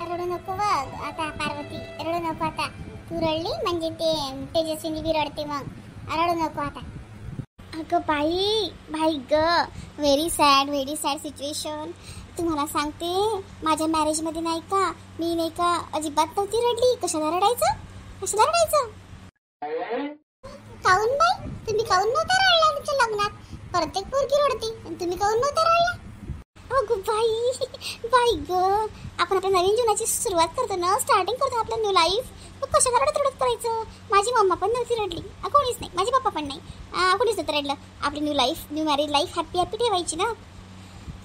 रडू नको बघ आता पार्वती, रडू नको आता. तू रडली म्हणजे ते तेजस्विनी बी रडते मग. रडू नको आता. अगं बाई बाई ग, व्हेरी सॅड सिच्युएशन. तुम्हाला सांगते, माझ्या मॅरेजमध्ये नाही का, मी नाही का अजिबात नव्हती रडली. कशाला रडायचं? काऊन बाई, तुम्ही काऊन नव्हता रडला तुमच्या लग्नात? प्रत्येक पोरगी रडते, तुम्ही काऊन नव्हता रडला? अगं बाई ग, आपण आपल्या नवीन जीवनाची सुरुवात करतो ना, स्टार्टिंग करतो आपलं न्यू लाईफ. मग कशाला रडत करायचं? माझी मम्मा पण नव्हती रडली, कोणीच नाही, माझे पप्पा पण नाही, कोणीच नव्हतं रडलं. आपली न्यू मॅरिड लाईफ हॅपी ठेवायची ना.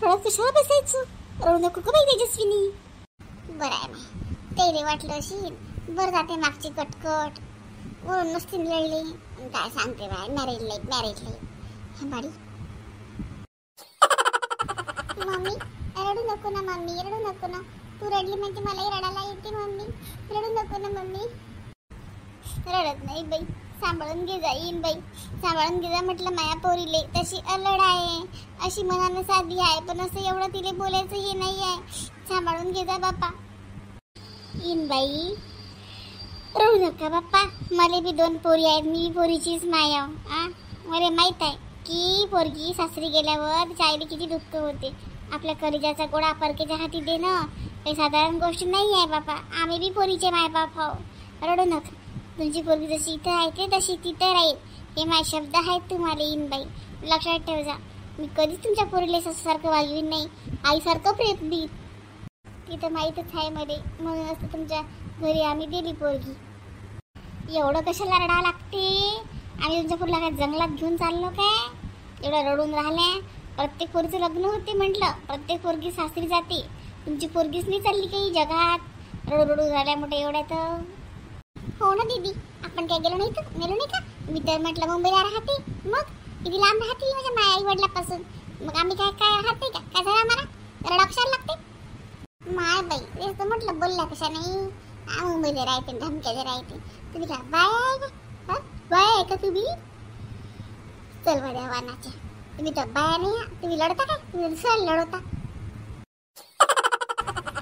रडत कशाला बसायचं? रडू नको का बाई तेजस्विनी. बरं आहे बाई, तेले वाटलं अशी बरं जाते मागची कटकट वरून नसती रडली. काय सांगते बाय, मॅरिड लाईफ बाडी. मम्मी रडू नको ना, मम्मी रडू नको ना. तू रडली म्हणजे मलाही रडायला येते मम्मी. रडू नको ना मम्मी. रडत नाही बाई, सांभाळून घे जाईन बाई, सांभाळून घे जा म्हटलं. माया पोरीले तशी अलड आहे, अशी मनानं साधी आहे, पण असं एवढं तिले बोलायचं हे नाही आहे. सांभाळून घे जा बाप्पा. इन बाई, रडू नका बाप्पा. मला बी 2 पोरी आहेत, मी पोरीचीच माया. मला माहित आहे की पोरगी सासरी गेल्यावर तिच्या आईला किती दुःख होते. आपल्या कलिजाचा गोळा परकेच्या हाती देणं काही साधारण गोष्ट नाही आहे बापा. आम्ही बी पोरीचे मायबाप हो. रडू नका. तुमची पोरगी जशी इथं आहे तशी तिथं राहील, हे माझे शब्द आहेत तुम्हाला. इन बाई, लक्षात ठेव जा. मी कधीच तुमच्या पोरीला सारखं वागवीन नाही, आईसारखं प्रेम देईन. तिथं माहीतच आहे मध्ये, म्हणून असतं तुमच्या घरी आम्ही दिली पोरगी. एवढं कशाला रडा लागते? आम्ही तुमच्या पोरीला काय जंगलात घेऊन चाललो काय? एवढं रडून राहिल्या. प्रत्येक पोरीचं लग्न होते म्हटलं, प्रत्येक पोरगी सासरी जाते. तुमची पोरगीच नाही चालली काही जगात रडू झाल्या मोठ्या एवढ्या. तर हो ना दीदी, आपण काय गेलो नाही का? मी तर म्हटलं मुंबईला राहते, मग किती लांब राहते माझ्या माया आई वडिलापासून. मग आम्ही काय राहते काय झालं आम्हाला? रडा कशाला लागते? माय बाई, तेच तर म्हटलं, बोलल्या कशा नाही. मुंबईला राहते, धमक्याला राहते. तुम्ही काय बाय आहे का? बाय आहे का तुम्ही? चल माझ्या वानाच्या, तुम्ही तर बाया नाही, तुम्ही लढता का? तुम्ही सर लढवता.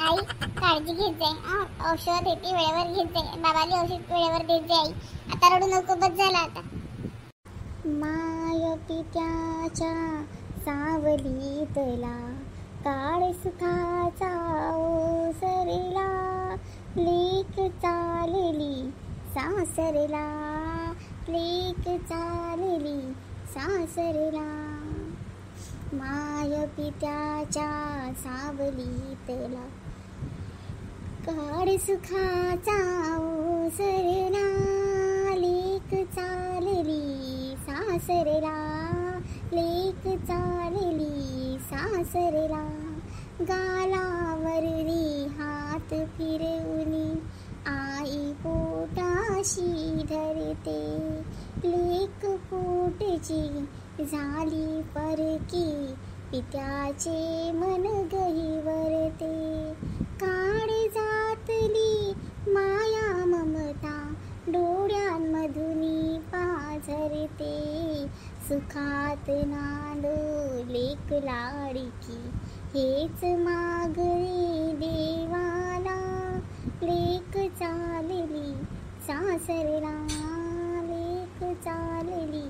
आई काळजी घेत जाय, औषध येते वेळेवर घेत जाय, बाबाली औषध वेळेवर देत जाय. आई आता रडू नको, बस झाला आता. माय पित्याच्या सावलीतला काळ सुखाचा ओसरला, लेक चालली सासरला, लेक चालली सासरला. माय पित्याच्या सावलीतला काळ सुखाचा ओसरला, लेक चालली सासरला, लेक चालली सासरला. गालावरली हात फिरवली आई पोटाशी धरते, लेक पोटची झाली परकी, पित्याचे मन गहिवरते. काळजातली माया ममता डोळ्यांमधून पाझरते, सुखात नांदो लेक लाडकी, हेच मागणे देवाला. लेक चालली सासरला, लेक चालली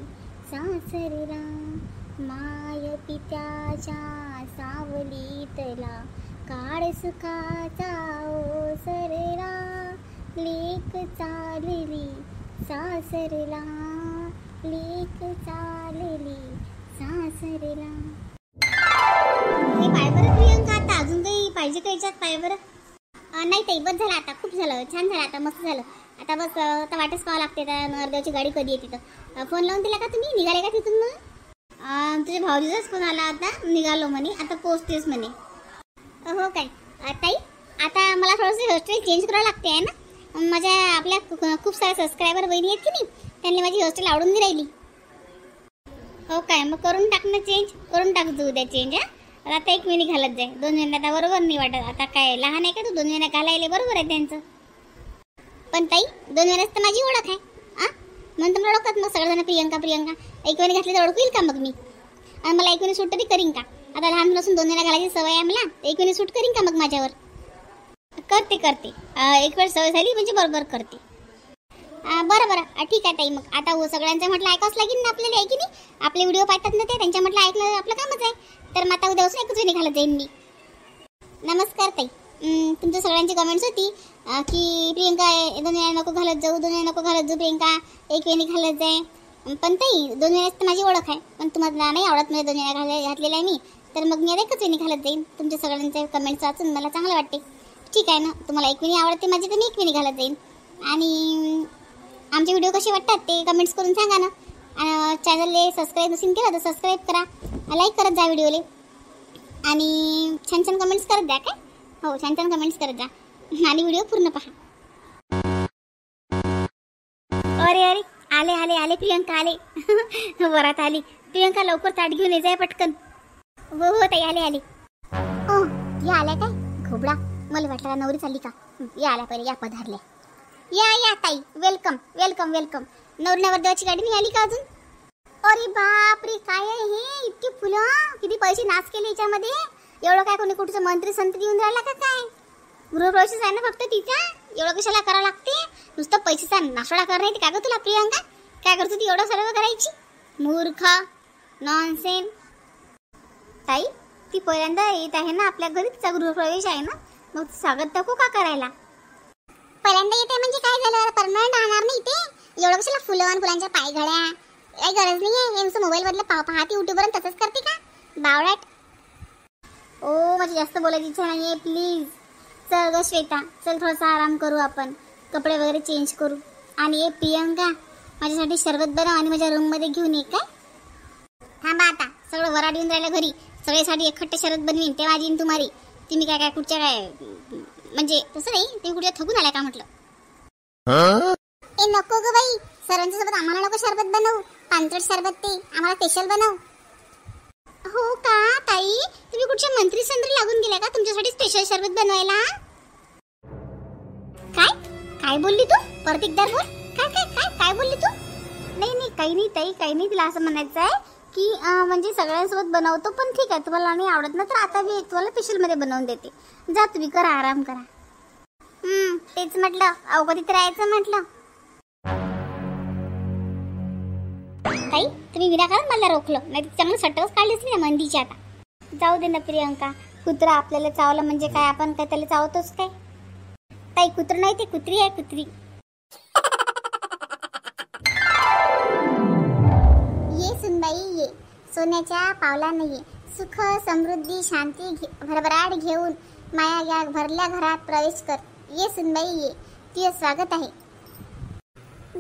सासरला. माय पित्याच्या सावलीतला काळ सुखाचा ओसरला, लेक चालली सासरला, लेक चालली सासरला. पाय बरं प्रियंका, आता अजून काही पाहिजे का याच्यात? पाय बरं. नाही ताई, बस झालं आता, खूप झालं, छान झालं आता, मस्त झालं. आता बस, आता वाटच पाहावं लागते. नरदेवची गाडी कधी येते तर. फोन लावून दिला का तुम्ही? निघाले का तिथून? मग तुझ्या भाऊजीचाच फोन आला आता, निघालो म्हणे, आता पोचतेस म्हणे. हो काय ताई, आता मला थोडंसं हेअरस्टाईल चेंज करावं लागते आहे ना. माझ्या आपल्या खूप साऱ्या सबस्क्रायबर बहिणी आहेत की नाही, त्यांनी माझी हेअरस्टाईल आवडून नाही राहिली. हो काय, मग करून टाक ना चेंज, करून टाक तू उद्या चेंज. आता 1 महिने घालत जाय, 2 महिन्यात आता बरोबर नाही वाटत. आता काय लहान आहे का तू? 2 महिन्यात घालायला बरोबर आहे त्यांचं. पण ताई 2 महिन्यात तर माझी ओळख आहे, म्हणून तर मला ओळखतात मग सगळेजण प्रियंका. 1 महिने घातली तर ओळख होईल का मग मी? आणि मला 1 महिने सूट तरी करीन का? आता लहानपासून 2 महिने घालायची सवय आहे मला, 1 महिने सूट करीन का मग माझ्यावर? करते करते एक वेळ सवय झाली म्हणजे बरोबर करते. बरं बरं ठीक आहे ताई. मग आता सगळ्यांचं म्हटलं ऐकावंच लागेल ना आपल्याला, आहे की नाही? आपले व्हिडिओ पाहतात ना ते, त्यांच्या म्हटलं ऐकणं आपलं कामच आहे. तर मग आता उद्यापासून एकच वेणी घालत जाईन मी. नमस्कार ताई. तुमच्या सगळ्यांची कमेंट्स होती की प्रियंका 2 वेळा नको घालत जाऊ, 2 वेळा नको घालत जाऊ प्रियंका, एक वेणी घालत जाय. पण ताई 2 वेळेस तर माझी ओळख आहे, पण तुम्हाला नाही आवडत म्हणजे 2 वेळा घातलेला आहे मी, तर मग मी आता एकच वेणी घालत जाईन. तुमच्या सगळ्यांचे कमेंट्स वाचून मला चांगलं वाटते. ठीक आहे ना? तुम्हाला एक वेणी आवडते माझी, तर मी एक वेणी घालत जाईन. आणि आमचे व्हिडिओ कसे वाटतात ते कमेंट्स करून सांगा ना. चॅनलला सबस्क्राईब नसेल केलं तर सबस्क्राईब करा, लाईक करत जा व्हिडिओले, आणि छान छान कमेंट्स करत द्या. काय हो, छान छान कमेंट्स करत जा आणि व्हिडिओ पूर्ण पहा. अरे अरे आले आले आले प्रियंका आले. वरात आली. प्रियंका लवकर ताट घेऊन ये जाय पटकन. हो हो ताई आले आले. ओ या आल्या काय घोबडा? मला वाटलं का नवरी चालली का? या आल्या पहिले, या पधारल्या. या या ताई, वेलकम वेलकम वेलकम. नवरी नवरदेवाची गाडी नाही आली का अजून? अरे बापरे, काय आहे हे? इतकी फुलं, किती पैसे नाच केले याच्यामध्ये. एवढं काय कोणी कुठचं मंत्री संत देऊन राहिला का काय? गृहप्रवेश आहे ना फक्त तिचा, एवढं कशाला करावं लागते? नुसतं पैसेचा नाशोडा कर नाही का ग तुला प्रियंका? काय करतो ती एवढं सर्व करायची? मूर्ख, नॉनसेन. ताई ती पहिल्यांदा येत आहे ना आपल्या घरी, तिचा गृहप्रवेश आहे ना, मग स्वागत नको का करायला? पहिल्यांदा येते म्हणजे काय झालं? परमनंट राहणार नाही ते? एवढं कशाला फुलं आणि फुलांच्या पायघड्या? काही गरज नाही आहे. हे मोबाईल मधलं पाहते युट्यूबवर तसंच करते का बावळाट? ओ माझी जास्त बोलायची इच्छा नाहीये, प्लीज. चल ग श्वेता, चल थोडासा आराम करू आपण, कपडे वगैरे चेंज करू. आणि ए प्रियंका, माझ्यासाठी शरबत बनव आणि माझ्या रूम मध्ये घेऊन ये. काय थांबा आता, सगळं वराड येऊन राहिलं घरी, सगळ्यासाठी एकखट्टे शरबत बनवीन तेव्हा येईन तुम्हाला. तुम्ही काय काय कुठच्या काय म्हणजे तसं नाही, तुम्ही कुठे थकून आल्या का म्हटलं? ए नको ग बाई, सरांच्या सोबत आम्हाला नको शरबत बनवू, पांचट शरबत ते आम्हाला स्पेशल बनव. हो का ताई, तुम्ही कुठच्या मंत्री संत्री लागून गेल्या का तुमच्यासाठी स्पेशल शरबत बनवायला? काय काय बोलली तू? परत एकदा बोल. काय काय काय काय बोलली तू? नाही नाही काही नाही ताई, काही नाही. तिला असं म्हणायचं आहे की म्हणजे सगळ्यांसोबत बनवतो, पण ठीक आहे तुम्हाला नाही आवडत ना, तर आता मी तुम्हाला स्पेशल मध्ये बनवून देते. जा तुम्ही करा, आराम करा. तेच म्हटलं, अवगतीत राहायचं म्हटलं. ताई तुम्ही विनाकारण मला रोखलं, नाही तर चांगलं सटकच काढली असली ना मंदीची. आता जाऊ दे ना प्रियंका, कुत्रा आपल्याला चावलं म्हणजे काय आपण काय त्याला चावतोच काय? ताई कुत्र नाही, ते कुत्री आहे, कुत्री. ये सुनबाई ये, सोन्याच्या पावलानं ये, सुख समृद्धी शांती भरभराट घेऊन माया या भरल्या घरात प्रवेश कर. ये सुनबाई ये, तुझे स्वागत आहे.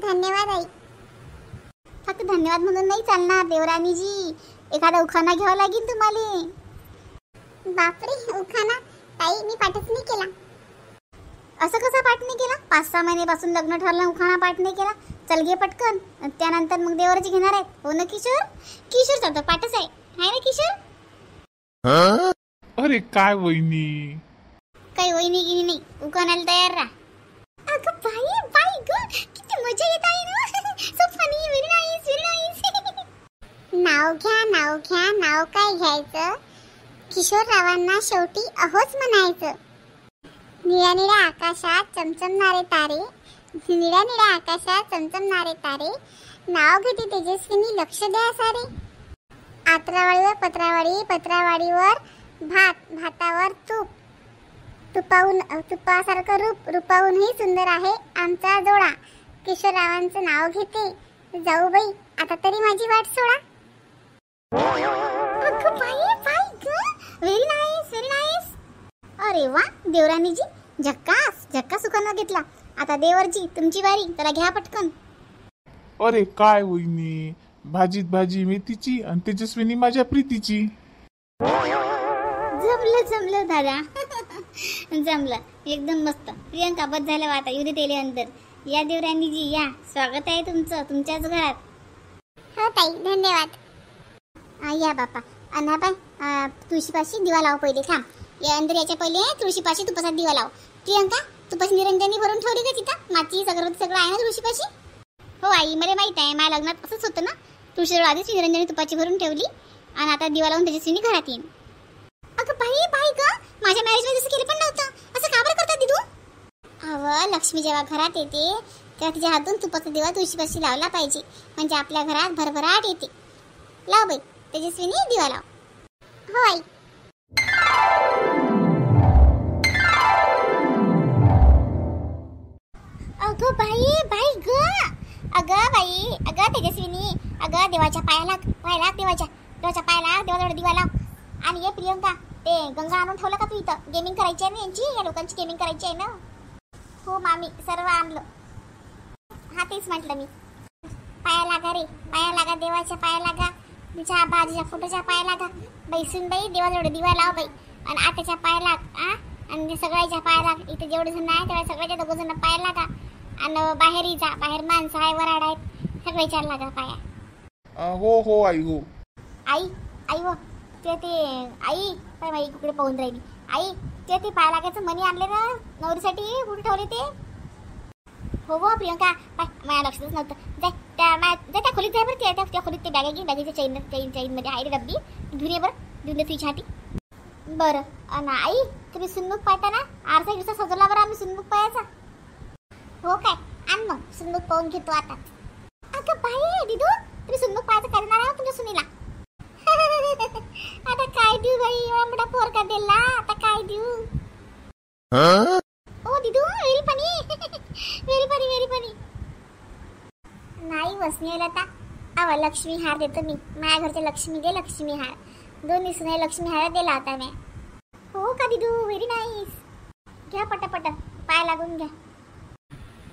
धन्यवाद आई. फक्त धन्यवाद म्हणून नाही चालणार देवरानीजी, एखादा उखाणा घ्यावा लागेल तुम्हाला. बापरे उखाणा? ताई मी पाठच नाही केला. असं कसं पाठ नाही केला? 5-6 महिन्यापासून लग्न ठरलं, उखाणा पाठ नाही केला? चल घे पटकन, त्यानंतर मग देवराची घेणार आहेत. हो ना किशोर? किशोर तर पाठच आहे ना किशोर? अरे काय वहिनी? काही वहिनी गिनी नाही, उखाणाला तयार राहा. अगं बाई बाई ग, किती मजा येत आहे ना. So funny, very nice, very nice. नाव घ्या नाव घ्या, नाव काय घ्यायचं? किशोररावांना शेवटी अहोच म्हणायचं. निळ्या निळ्या आकाशात चमचमणारे तारे, निळ्या निळ्या आकाशात चमचमणारे तारे, नाव घेते तेजस्विनी, लक्ष द्या सारे. आत्रावाडीवर पत्रावाडी, पत्रावाडीवर भात, भातावर तूप, तुपासारखं रूप, रूपाहूनही सुंदर आहे आमचा जोडा. किशोररावांचं नाव घेते, जाऊ बाई आता तरी माझी वाट सोडा. Very nice, very nice. अरे वा देवरानीजी, झक्कास झक्कास उखाणा घेतला. आता देवरजी तुमची वारी, त्याला घ्या पटकन. अरे काय वहिनी, भाजीत भाजी मेथीची आणि तेजस्विनी माझ्या प्रीतीची. जमलं जमलं दादा. जमलं एकदम मस्त. प्रियंका बस झालं आता, येऊ दे तेले अंदर. या देवरानीजी या, स्वागत आहे तुमचं तुमच्याच घरात. हो ताई धन्यवाद. या बापा. अनाबाई तुळशीपाशी दिवा लाव पहिले. थांब, या अंदर याच्या पहिले तुळशीपाशी तुपाचा दिवा लाव. प्रियंका तुपाची निरंजनी भरून ठेवली का तिथं? माती अगरबत्ती सगळं आहे ना तुळशीपाशी? हो आई मला माहित आहे, माझ्या लग्नात असंच होतं ना. तुळशीजवळ आधीच निरंजनी तुपाची भरून ठेवली आणि आता दिवा लावून त्याची घरात येईन. अगं बाई बाई ग, माझ्या मॅरेज मध्ये असं केलं पण नव्हतं. असं का बरं करतात दिदू? अहो लक्ष्मी जेव्हा घरात येते तेव्हा तिच्या हातून तुपाचा दिवा तुळशीपाशी लावला पाहिजे, म्हणजे आपल्या घरात भरभराट येते. लाव बाई तेजस्विनी, दिवा लाव. हो आई. अगं बाई बाई ग, अगं बाई, अगं तेजस्विनी, अगं देवाच्या पायाला पायाला देवाच्या पायाला देवाजवळ दिवा लाव. आणि ये प्रियंका, ते गंगा आणून ठेवलं का तू इथं? गेमिंग करायची आहे ना यांची, या लोकांची गेमिंग करायची आहे ना. हो मामी, सर्व आणलं. हा तेच म्हटलं मी. पाया लागा रे, पाया लागा, देवाच्या पाया लागा, तुमच्या बाजूच्या फोटोच्या पाया लागा. बैसून बाई देवाजवळ दिवा लाव बाई. आणि आत्याच्या पाया लाग आणि सगळ्याच्या पाया लाग. इथे जेवढे जण आहे तेवढ्या सगळ्याच्या 2 जण पाया लागा. आणि बाहेरही जा, बाहेर माणसं आहे, वराड आहेत, सगळ्याच्या लागा पाया. हो हो आई हो. आई आई हो, ते आई पाय बाई कुकडे पाहून राहिली. आई ते पाया लागायचं मनी आणले ना नवरीसाठी, कुठे ठेवले ते? हो हो प्रियंका, पाय माझ्या लक्षातच नव्हतं. त्या खोलीत जाय बरं. त्या खोलीत ते बॅग घे, बॅगेच्या चैन मध्ये आहे रे डब्बी, घेऊन ये बरं, देऊन दे तुझ्या हाती. बरं. आणि आई तुम्ही सुनमुख पाहता ना, आरसा गिरसा सजवला बरं आम्ही सुनमुख पाहायचा. हो काय, आण मग सुनमुख पाहून घेतो आता. अगं बाई दिदू, तुम्ही सुनमुख पाहायचं करणार आहोत तुमच्या सुनीला. आता काय देऊ बाई, एवढा मोठा पोरका दिला, आता काय देऊ? ओ दिदू, वेरी पाणी. नाही वसनी लता, आवा लक्ष्मी हार देतो मी. माझ्या घरचे लक्ष्मी दे लक्ष्मी हार. 2 दिवसाने लक्ष्मी हार दिला होता मी. हो का दिदू, व्हेरी नाईस. घ्या पटापट पाय लागून घ्या.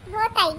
हो ताई.